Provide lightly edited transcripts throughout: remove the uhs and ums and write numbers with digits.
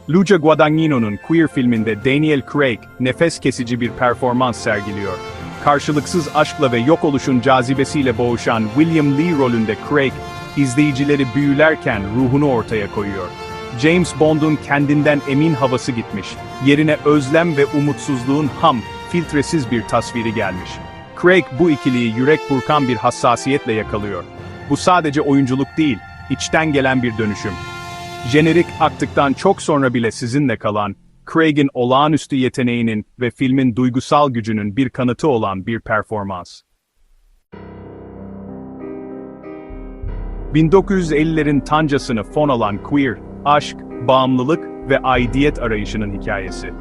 Luca Guadagnino'nun Queer filminde Daniel Craig, nefes kesici bir performans sergiliyor. Karşılıksız aşkla ve yok oluşun cazibesiyle boğuşan William Lee rolünde Craig, izleyicileri büyülerken ruhunu ortaya koyuyor. James Bond'un kendinden emin havası gitmiş, yerine özlem ve umutsuzluğun ham, filtresiz bir tasviri gelmiş. Craig bu ikiliyi yürek burkan bir hassasiyetle yakalıyor. Bu sadece oyunculuk değil, içten gelen bir dönüşüm. Jenerik aktıktan çok sonra bile sizinle kalan, Craig'in olağanüstü yeteneğinin ve filmin duygusal gücünün bir kanıtı olan bir performans. 1950'lerin tancasını fon alan Queer, aşk, bağımlılık ve aidiyet arayışının hikayesi.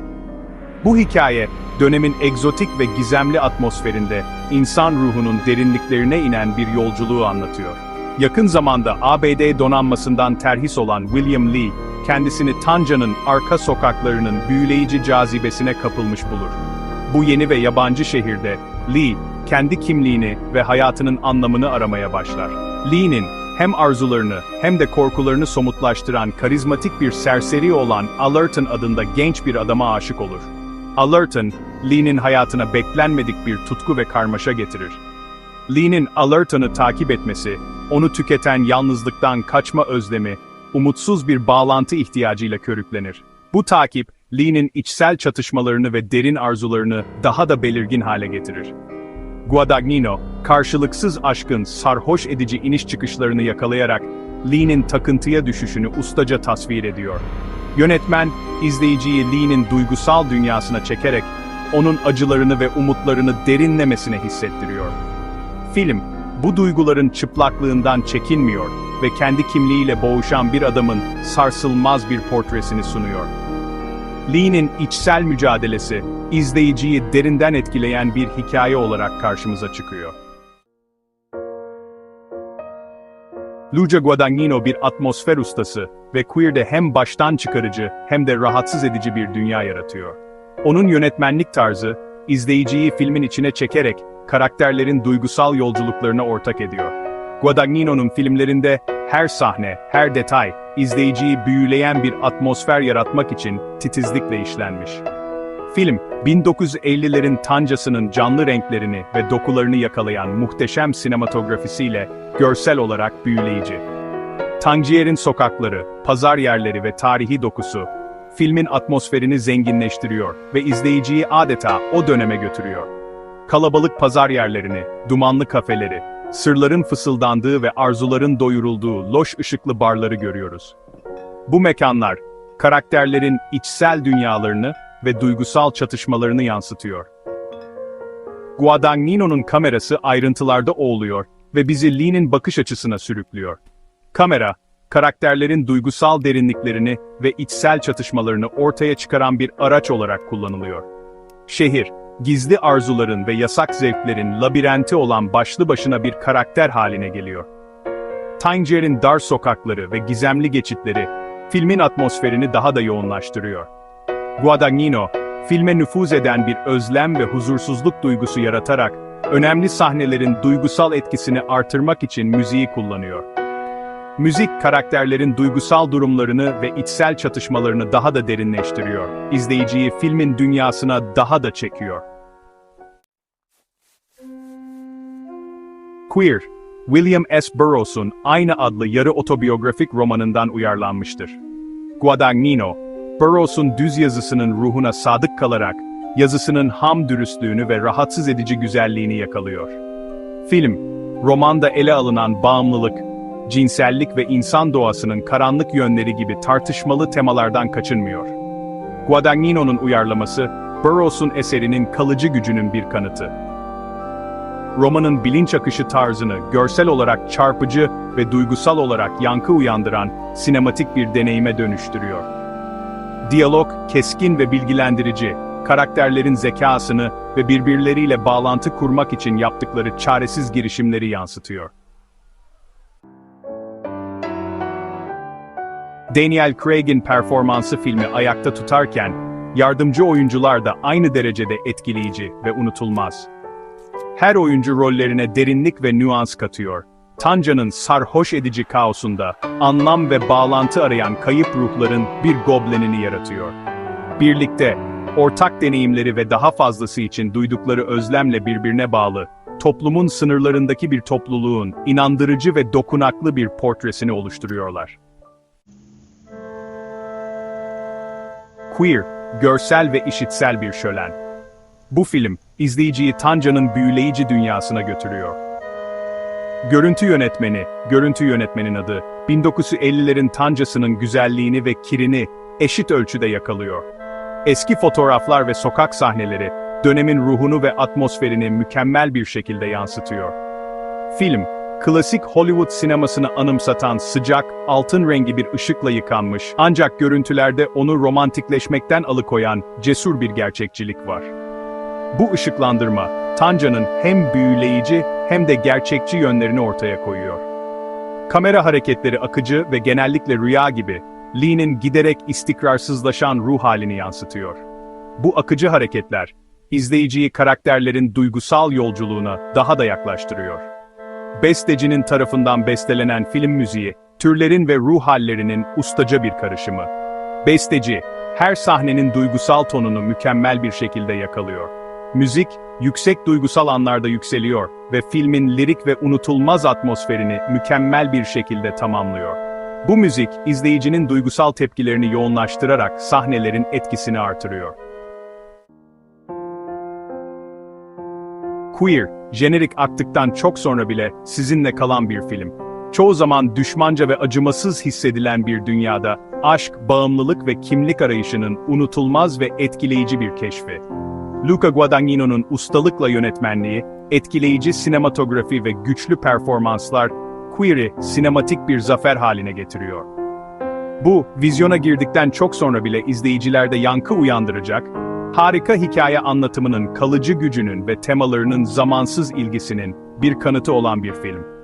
Bu hikaye, dönemin egzotik ve gizemli atmosferinde insan ruhunun derinliklerine inen bir yolculuğu anlatıyor. Yakın zamanda ABD donanmasından terhis olan William Lee, kendisini Tanca'nın arka sokaklarının büyüleyici cazibesine kapılmış bulur. Bu yeni ve yabancı şehirde, Lee, kendi kimliğini ve hayatının anlamını aramaya başlar. Lee'nin, hem arzularını hem de korkularını somutlaştıran karizmatik bir serseri olan Allerton adında genç bir adama aşık olur. Allerton, Lee'nin hayatına beklenmedik bir tutku ve karmaşa getirir. Lee'nin Allerton'u takip etmesi, onu tüketen yalnızlıktan kaçma özlemi, umutsuz bir bağlantı ihtiyacıyla körüklenir. Bu takip, Lee'nin içsel çatışmalarını ve derin arzularını daha da belirgin hale getirir. Guadagnino, karşılıksız aşkın sarhoş edici iniş çıkışlarını yakalayarak, Lee'nin takıntıya düşüşünü ustaca tasvir ediyor. Yönetmen, izleyiciyi Lee'nin duygusal dünyasına çekerek, onun acılarını ve umutlarını derinlemesine hissettiriyor. Film, bu duyguların çıplaklığından çekinmiyor ve kendi kimliğiyle boğuşan bir adamın sarsılmaz bir portresini sunuyor. Lee'nin içsel mücadelesi, izleyiciyi derinden etkileyen bir hikaye olarak karşımıza çıkıyor. Luca Guadagnino bir atmosfer ustası ve Queer'de hem baştan çıkarıcı hem de rahatsız edici bir dünya yaratıyor. Onun yönetmenlik tarzı, izleyiciyi filmin içine çekerek, karakterlerin duygusal yolculuklarına ortak ediyor. Guadagnino'nun filmlerinde her sahne, her detay, izleyiciyi büyüleyen bir atmosfer yaratmak için titizlikle işlenmiş. Film, 1950'lerin tancasının canlı renklerini ve dokularını yakalayan muhteşem sinematografisiyle görsel olarak büyüleyici. Tangier'in sokakları, pazar yerleri ve tarihi dokusu, filmin atmosferini zenginleştiriyor ve izleyiciyi adeta o döneme götürüyor. Kalabalık pazar yerlerini, dumanlı kafeleri, sırların fısıldandığı ve arzuların doyurulduğu loş ışıklı barları görüyoruz. Bu mekanlar, karakterlerin içsel dünyalarını ve duygusal çatışmalarını yansıtıyor. Guadagnino'nun kamerası ayrıntılarda oğluyor ve bizi Lee'nin bakış açısına sürüklüyor. Kamera, karakterlerin duygusal derinliklerini ve içsel çatışmalarını ortaya çıkaran bir araç olarak kullanılıyor. Şehir, gizli arzuların ve yasak zevklerin labirenti olan başlı başına bir karakter haline geliyor. Tangier'in dar sokakları ve gizemli geçitleri, filmin atmosferini daha da yoğunlaştırıyor. Guadagnino, filme nüfuz eden bir özlem ve huzursuzluk duygusu yaratarak, önemli sahnelerin duygusal etkisini artırmak için müziği kullanıyor. Müzik, karakterlerin duygusal durumlarını ve içsel çatışmalarını daha da derinleştiriyor. İzleyiciyi filmin dünyasına daha da çekiyor. Queer, William S. Burroughs'un aynı adlı yarı otobiyografik romanından uyarlanmıştır. Guadagnino, Burroughs'un düz yazısının ruhuna sadık kalarak, yazısının ham dürüstlüğünü ve rahatsız edici güzelliğini yakalıyor. Film, romanda ele alınan bağımlılık, cinsellik ve insan doğasının karanlık yönleri gibi tartışmalı temalardan kaçınmıyor. Guadagnino'nun uyarlaması, Burroughs'un eserinin kalıcı gücünün bir kanıtı. Romanın bilinç akışı tarzını görsel olarak çarpıcı ve duygusal olarak yankı uyandıran sinematik bir deneyime dönüştürüyor. Diyalog, keskin ve bilgilendirici, karakterlerin zekasını ve birbirleriyle bağlantı kurmak için yaptıkları çaresiz girişimleri yansıtıyor. Daniel Craig'in performansı filmi ayakta tutarken, yardımcı oyuncular da aynı derecede etkileyici ve unutulmaz. Her oyuncu rollerine derinlik ve nüans katıyor. Tanca'nın sarhoş edici kaosunda, anlam ve bağlantı arayan kayıp ruhların bir goblenini yaratıyor. Birlikte, ortak deneyimleri ve daha fazlası için duydukları özlemle birbirine bağlı, toplumun sınırlarındaki bir topluluğun inandırıcı ve dokunaklı bir portresini oluşturuyorlar. Queer, görsel ve işitsel bir şölen. Bu film, izleyiciyi Tanca'nın büyüleyici dünyasına götürüyor. Görüntü yönetmenin adı, 1950'lerin Tanca'sının güzelliğini ve kirini eşit ölçüde yakalıyor. Eski fotoğraflar ve sokak sahneleri, dönemin ruhunu ve atmosferini mükemmel bir şekilde yansıtıyor. Film, klasik Hollywood sinemasını anımsatan sıcak, altın rengi bir ışıkla yıkanmış, ancak görüntülerde onu romantikleşmekten alıkoyan cesur bir gerçekçilik var. Bu ışıklandırma, Tanca'nın hem büyüleyici hem de gerçekçi yönlerini ortaya koyuyor. Kamera hareketleri akıcı ve genellikle rüya gibi, Lee'nin giderek istikrarsızlaşan ruh halini yansıtıyor. Bu akıcı hareketler, izleyiciyi karakterlerin duygusal yolculuğuna daha da yaklaştırıyor. Bestecinin tarafından bestelenen film müziği, türlerin ve ruh hallerinin ustaca bir karışımı. Besteci, her sahnenin duygusal tonunu mükemmel bir şekilde yakalıyor. Müzik, yüksek duygusal anlarda yükseliyor ve filmin lirik ve unutulmaz atmosferini mükemmel bir şekilde tamamlıyor. Bu müzik, izleyicinin duygusal tepkilerini yoğunlaştırarak sahnelerin etkisini artırıyor. Queer, jenerik aktıktan çok sonra bile sizinle kalan bir film. Çoğu zaman düşmanca ve acımasız hissedilen bir dünyada, aşk, bağımlılık ve kimlik arayışının unutulmaz ve etkileyici bir keşfi. Luca Guadagnino'nun ustalıkla yönetmenliği, etkileyici sinematografi ve güçlü performanslar, Queer'i sinematik bir zafer haline getiriyor. Bu, vizyona girdikten çok sonra bile izleyicilerde yankı uyandıracak, harika hikaye anlatımının kalıcı gücünün ve temalarının zamansız ilgisinin bir kanıtı olan bir film.